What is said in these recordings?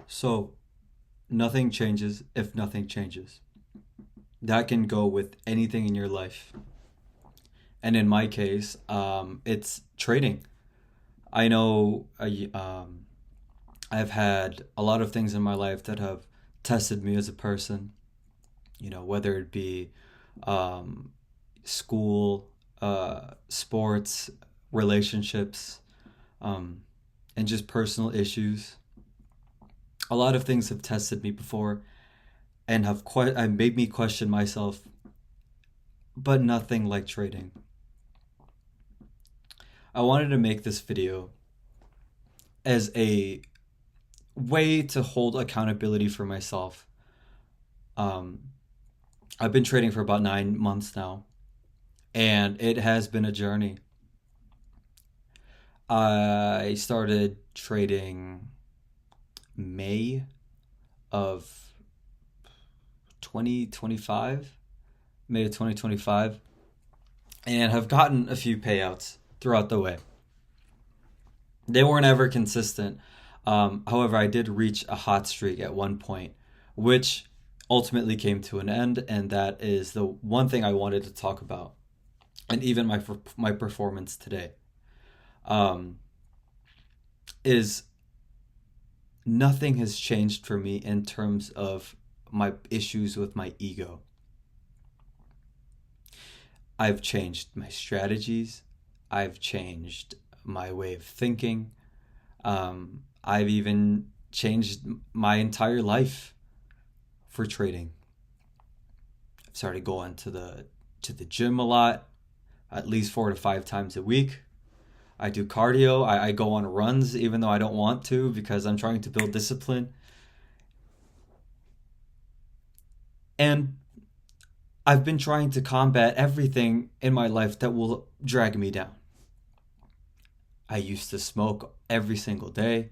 So, nothing changes if nothing changes. That can go with anything in your life. And in my case, it's trading. I know I've had a lot of things in my life that have tested me as a person, whether it be um, school, sports, relationships, um, and just personal issues. A lot of things have tested me before and have made me question myself, but nothing like trading. I wanted to make this video as a way to hold accountability for myself. Um, I've been trading for about 9 months now, and it has been a journey. I started trading May of 2025, May of 2025, and have gotten a few payouts throughout the way. They weren't ever consistent. However, I did reach a hot streak at one point, which ultimately came to an end, and that is the one thing I wanted to talk about, and even my performance today. Um, is nothing has changed for me in terms of my issues with my ego. I've changed my strategies. I've changed my way of thinking. I've even changed my entire life for trading. I've started going to the gym a lot, at least 4 to 5 times a week. I do cardio. I go on runs even though I don't want to because I'm trying to build discipline. And I've been trying to combat everything in my life that will drag me down. I used to smoke every single day.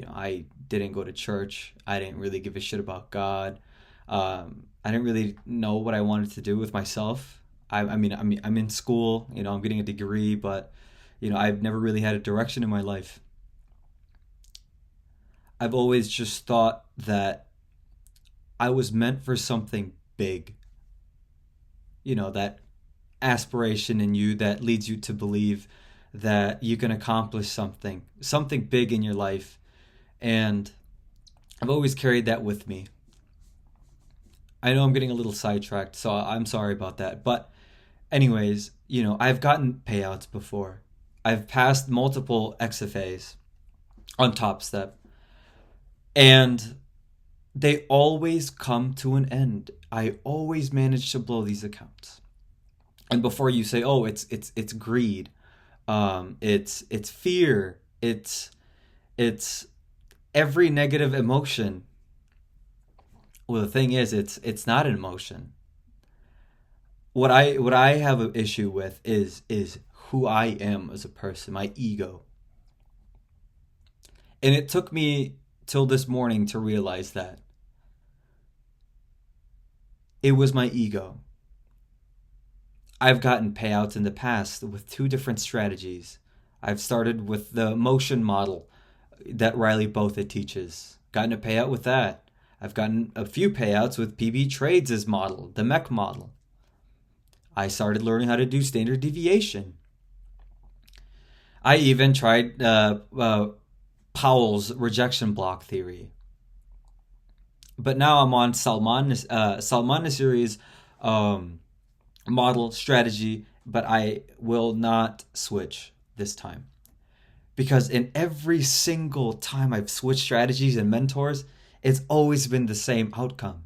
I didn't go to church. I didn't really give a shit about God. I didn't really know what I wanted to do with myself. I'm in school. I'm getting a degree, but I've never really had a direction in my life. I've always just thought that I was meant for something big. That aspiration in you that leads you to believe that you can accomplish something big in your life. And I've always carried that with me. I know I'm getting a little sidetracked, so I'm sorry about that. But, anyways, I've gotten payouts before. I've passed multiple XFAs on Top Step, and they always come to an end. I always manage to blow these accounts. And before you say, "Oh, it's greed," it's fear, it's every negative emotion. Well, the thing is, it's not an emotion. What I have an issue with is who I am as a person, my ego. And it took me till this morning to realize that it was my ego. I've gotten payouts in the past with two different strategies. I've started with the motion model that Riley Botha teaches. Gotten a payout with that. I've gotten a few payouts with PB Trades' model, the MEC model. I started learning how to do standard deviation. I even tried Powell's rejection block theory. But now I'm on Salman Nassiri's um, model strategy, but I will not switch this time. Because in every single time I've switched strategies and mentors, it's always been the same outcome.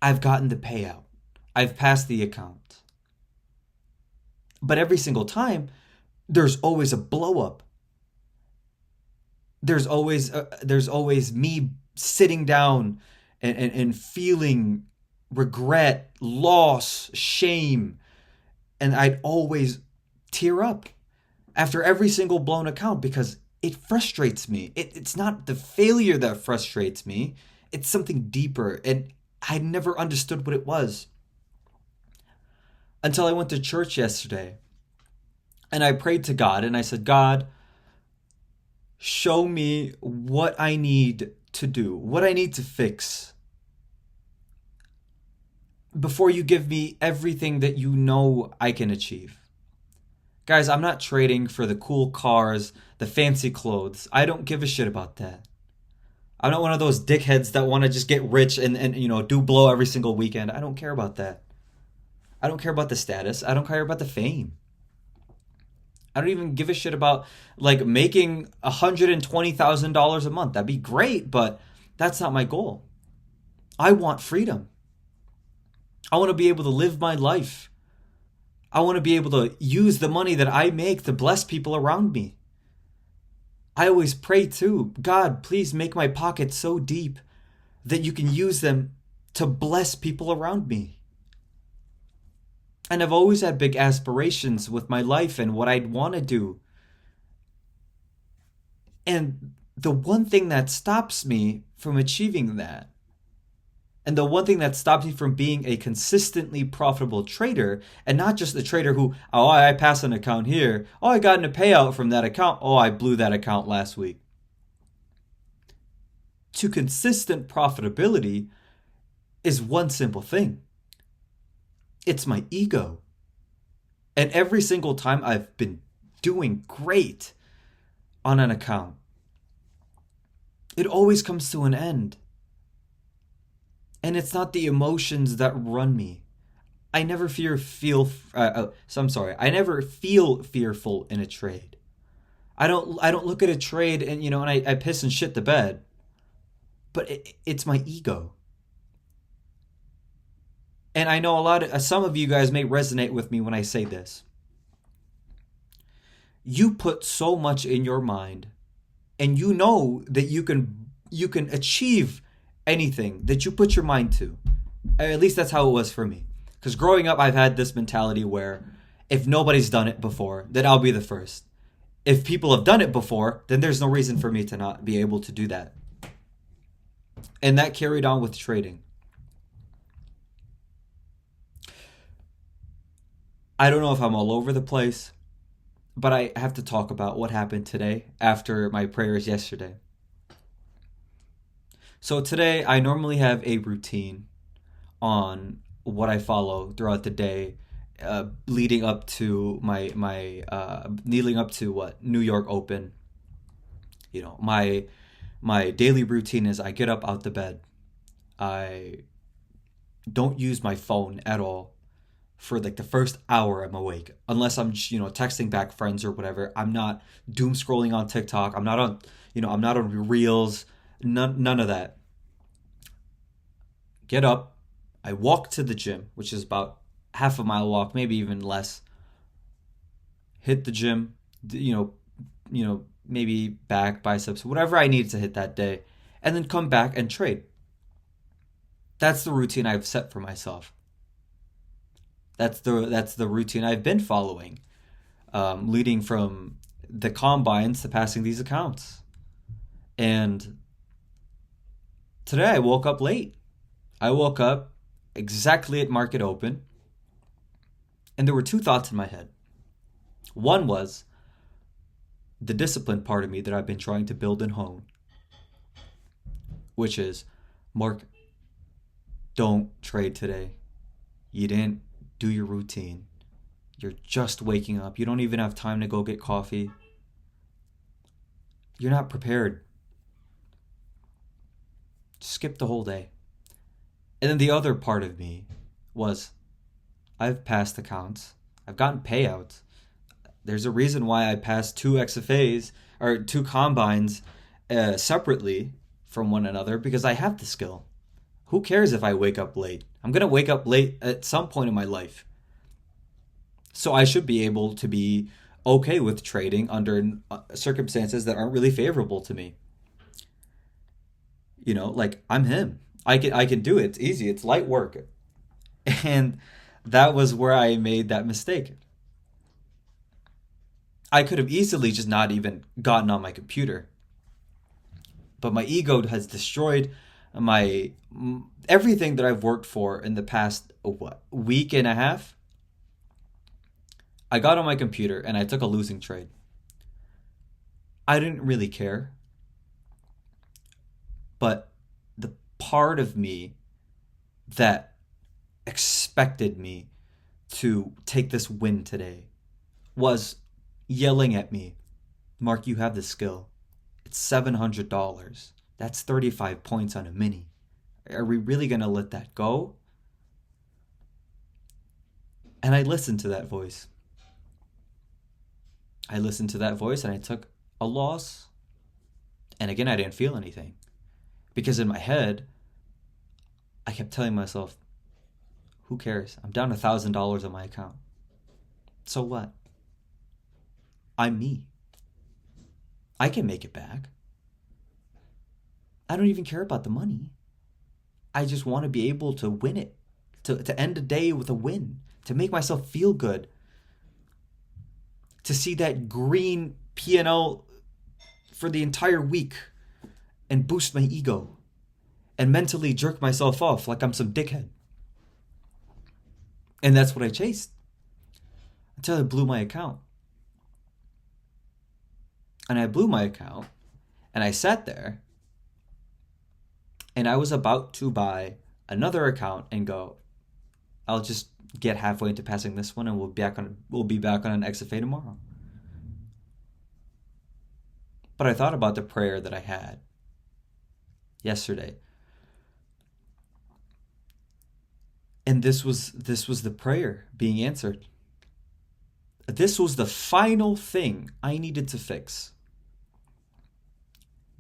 I've gotten the payout. I've passed the account. But every single time, there's always a blow up. There's always me sitting down and feeling regret, loss, shame, and I'd always tear up after every single blown account because it frustrates me. It's not the failure that frustrates me, it's something deeper, and I never understood what it was until I went to church yesterday and I prayed to God and I said, God, Show me what I need to do, what I need to fix before you give me everything that you know I can achieve. Guys, I'm not trading for the cool cars, the fancy clothes. I don't give a shit about that. I'm not one of those dickheads that want to just get rich and do blow every single weekend. I don't care about that. I don't care about the status. I don't care about the fame. I don't even give a shit about like making $120,000 a month. That'd be great, but that's not my goal. I want freedom. I want to be able to live my life. I want to be able to use the money that I make to bless people around me. I always pray too, God, please make my pockets so deep that you can use them to bless people around me. And I've always had big aspirations with my life and what I'd want to do. And the one thing that stops me from achieving that, and the one thing that stops me from being a consistently profitable trader, and not just a trader who, oh, I passed an account here, oh, I got a payout from that account, oh, I blew that account last week. To consistent profitability is one simple thing. It's my ego. And every single time I've been doing great on an account, it always comes to an end. And it's not the emotions that run me. I never I never feel fearful in a trade. I don't look at a trade and I piss and shit the bed. But it's my ego. And I know some of you guys may resonate with me when I say this. You put so much in your mind, and you know that you can achieve anything that you put your mind to. At least that's how it was for me. Because growing up, I've had this mentality where if nobody's done it before, then I'll be the first. If people have done it before, then there's no reason for me to not be able to do that. And that carried on with trading. I don't know if I'm all over the place, but I have to talk about what happened today after my prayers yesterday. So today, I normally have a routine on what I follow throughout the day, leading up to leading up to what New York Open. My daily routine is I get up out the bed. I don't use my phone at all for like the first hour I'm awake, unless I'm texting back friends or whatever. I'm not doom scrolling on TikTok. I'm not on Reels. None of that. Get up. I walk to the gym, which is about half a mile walk, maybe even less. Hit the gym, maybe back, biceps, whatever I need to hit that day, and then come back and trade. That's the routine I've set for myself. That's the routine I've been following, leading from the combines to passing these accounts. And today I woke up late. I woke up exactly at market open, and there were two thoughts in my head. One was the discipline part of me that I've been trying to build and hone, which is, Mark, don't trade today. You didn't do your routine. You're just waking up. You don't even have time to go get coffee. You're not prepared. Skip the whole day. And then the other part of me was, I've passed accounts. I've gotten payouts. There's a reason why I passed two XFAs or two combines separately from one another, because I have the skill. Who cares if I wake up late? I'm going to wake up late at some point in my life. So I should be able to be okay with trading under circumstances that aren't really favorable to me. Like I'm him. I can do it. It's easy. It's light work. And that was where I made that mistake. I could have easily just not even gotten on my computer. But my ego has destroyed my everything that I've worked for in the past week and a half. I got on my computer and I took a losing trade. I didn't really care, but the part of me that expected me to take this win today was yelling at me, Mark, you have the skill. It's $700. That's 35 points on a mini. Are we really going to let that go? And I listened to that voice. I listened to that voice and I took a loss. And again, I didn't feel anything. Because in my head, I kept telling myself, who cares? I'm down $1,000 on my account. So what? I'm me. I can make it back. I don't even care about the money. I just want to be able to win it, to end the day with a win, to make myself feel good, to see that green P&L for the entire week and boost my ego and mentally jerk myself off like I'm some dickhead. And that's what I chased until I blew my account. And I blew my account and I sat there and I was about to buy another account and go, I'll just get halfway into passing this one and we'll be back on an XFA tomorrow. But I thought about the prayer that I had yesterday. And this was the prayer being answered. This was the final thing I needed to fix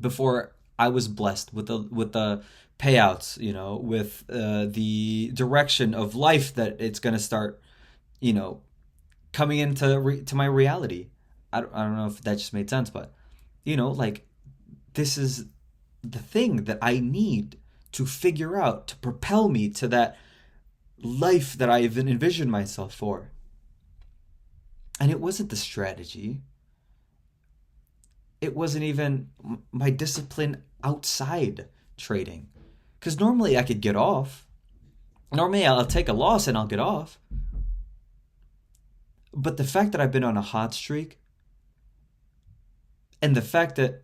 before I was blessed with the payouts, with the direction of life that it's going to start, coming into to my reality. I don't know if that just made sense, but this is the thing that I need to figure out to propel me to that life that I've envisioned myself for. And it wasn't the strategy. It wasn't even my discipline outside trading. Because normally I could get off. Normally I'll take a loss and I'll get off. But the fact that I've been on a hot streak, and the fact that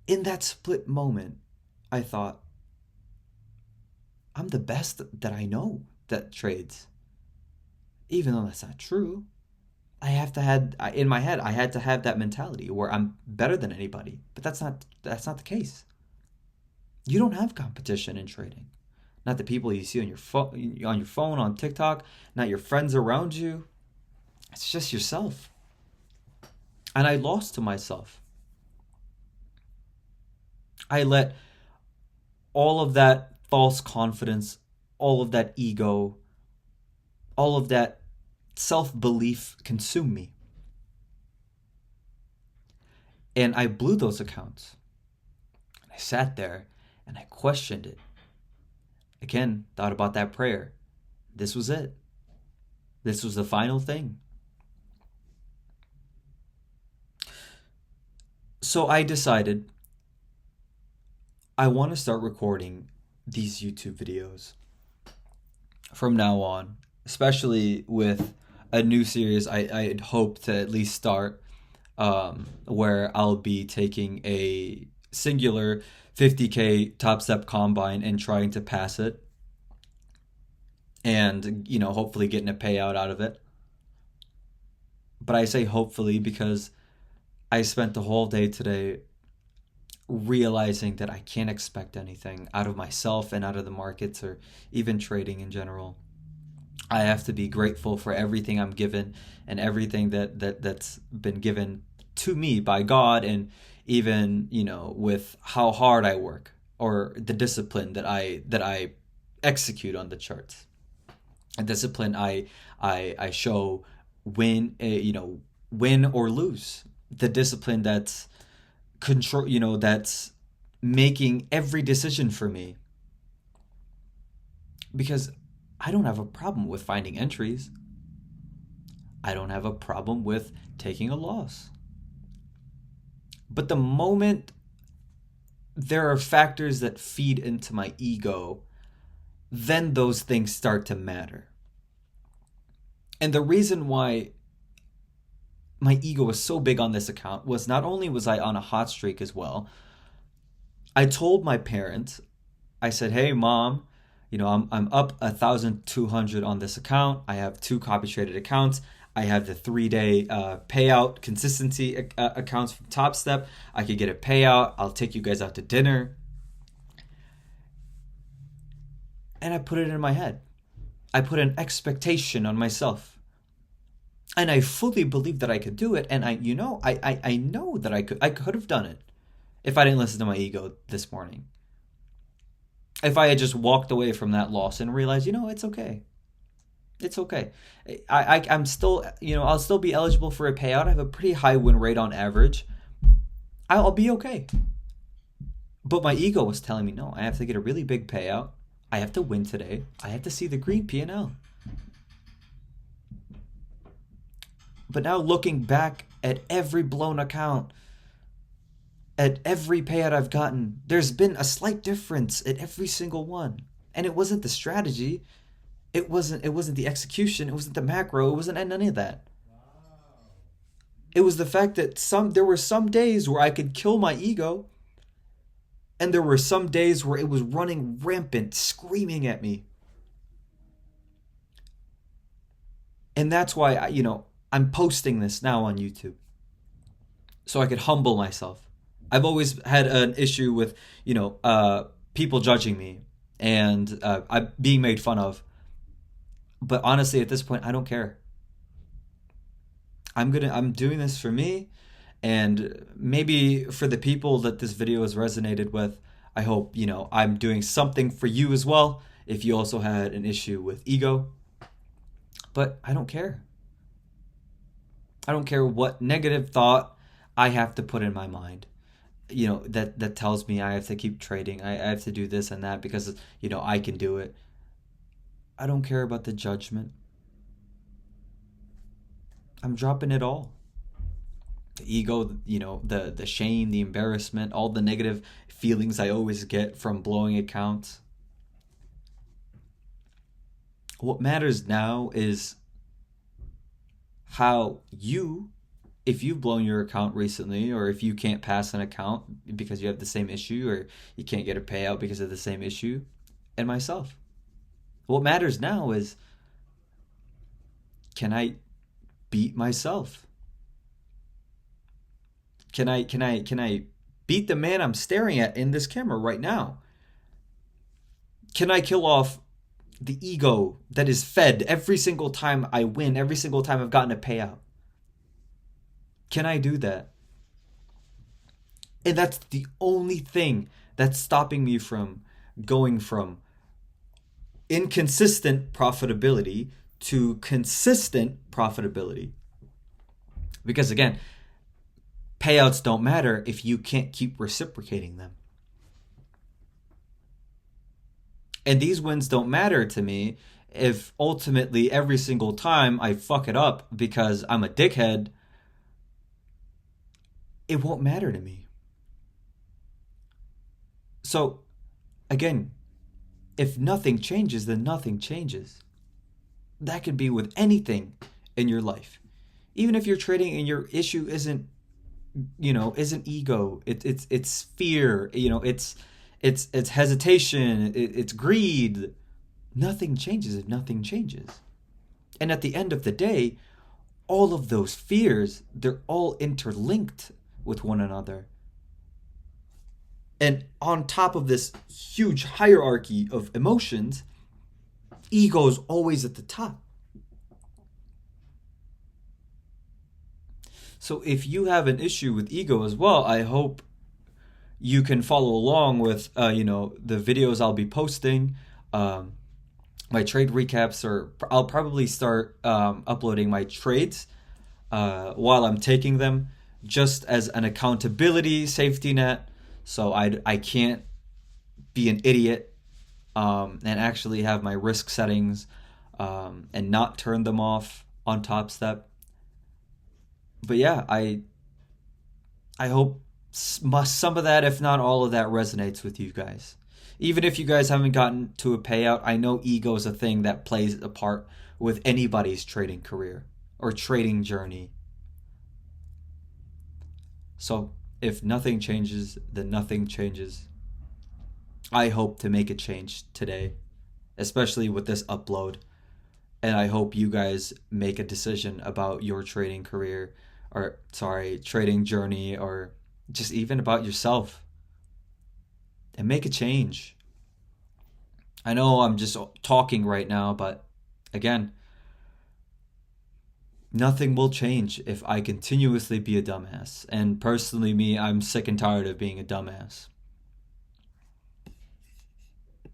in that split moment, I thought, I'm the best that I know that trades. Even though that's not true. In my head, I had to have that mentality where I'm better than anybody. But that's not the case. You don't have competition in trading. Not the people you see on your phone, on TikTok, not your friends around you. It's just yourself. And I lost to myself. I let all of that false confidence, all of that ego, all of that self-belief consume me. And I blew those accounts. I sat there and I questioned it. Again, thought about that prayer. This was it. This was the final thing. So I decided I want to start recording these YouTube videos from now on, especially with a new series I'd hope to at least start, where I'll be taking a singular 50K Top Step Combine and trying to pass it, and hopefully getting a payout out of it. But I say hopefully because I spent the whole day today realizing that I can't expect anything out of myself and out of the markets or even trading in general. I have to be grateful for everything I'm given and everything that's been given to me by God, and even with how hard I work or the discipline that I execute on the charts. A discipline I show win or lose. The discipline that's control, that's making every decision for me. Because I don't have a problem with finding entries. I don't have a problem with taking a loss. But the moment there are factors that feed into my ego, then those things start to matter. And the reason why my ego was so big on this account was not only was I on a hot streak as well, I told my parents, I said, "Hey, mom, I'm up 1,200 on this account. I have two copy traded accounts. I have the 3 day payout consistency accounts from Top Step. I could get a payout. I'll take you guys out to dinner." And I put it in my head. I put an expectation on myself. And I fully believed that I could do it. And I know that I could have done it if I didn't listen to my ego this morning. If I had just walked away from that loss and realized, it's okay. It's okay. I'm still, I'll still be eligible for a payout. I have a pretty high win rate on average. I'll be okay. But my ego was telling me, no, I have to get a really big payout. I have to win today. I have to see the green P&L. But now looking back at every blown account, at every payout I've gotten, there's been a slight difference at every single one. And it wasn't the strategy. It wasn't the execution. It wasn't the macro. It wasn't any of that. It was the fact that there were some days where I could kill my ego, and there were some days where it was running rampant, screaming at me. And that's why I'm posting this now on YouTube, so I could humble myself. I've always had an issue with, people judging me and I'm being made fun of. But honestly, at this point, I don't care. I'm doing this for me, and maybe for the people that this video has resonated with. I hope, I'm doing something for you as well, if you also had an issue with ego. But I don't care. I don't care what negative thought I have to put in my mind, that tells me I have to keep trading. I have to do this and that because, I can do it. I don't care about the judgment. I'm dropping it all. The ego, the shame, the embarrassment, all the negative feelings I always get from blowing accounts. What matters now is how if you've blown your account recently, or if you can't pass an account because you have the same issue, or you can't get a payout because of the same issue, and myself. What matters now is, can I beat myself? Can I beat the man I'm staring at in this camera right now? Can I kill off the ego that is fed every single time I win, every single time I've gotten a payout? Can I do that? And that's the only thing that's stopping me from going from inconsistent profitability to consistent profitability. Because again, payouts don't matter if you can't keep reciprocating them. And these wins don't matter to me if ultimately every single time I fuck it up because I'm a dickhead. It won't matter to me. So, again, if nothing changes, then nothing changes. That could be with anything in your life. Even if you're trading and your issue isn't ego, it's fear, it's hesitation, it's greed. Nothing changes if nothing changes. And at the end of the day, all of those fears, they're all interlinked with one another. And on top of this huge hierarchy of emotions, ego is always at the top. So if you have an issue with ego as well, I hope you can follow along with the videos I'll be posting, my trade recaps, or I'll probably start uploading my trades while I'm taking them, just as an accountability safety net. So I can't be an idiot and actually have my risk settings and not turn them off on Top Step. But yeah, I hope some of that, if not all of that, resonates with you guys. Even if you guys haven't gotten to a payout, I know ego is a thing that plays a part with anybody's trading career or trading journey. So if nothing changes, then nothing changes. I hope to make a change today, especially with this upload. And I hope you guys make a decision about your trading career, or sorry, trading journey, or just even about yourself, and make a change. I know I'm just talking right now, but again, nothing will change if I continuously be a dumbass. And personally, me, I'm sick and tired of being a dumbass.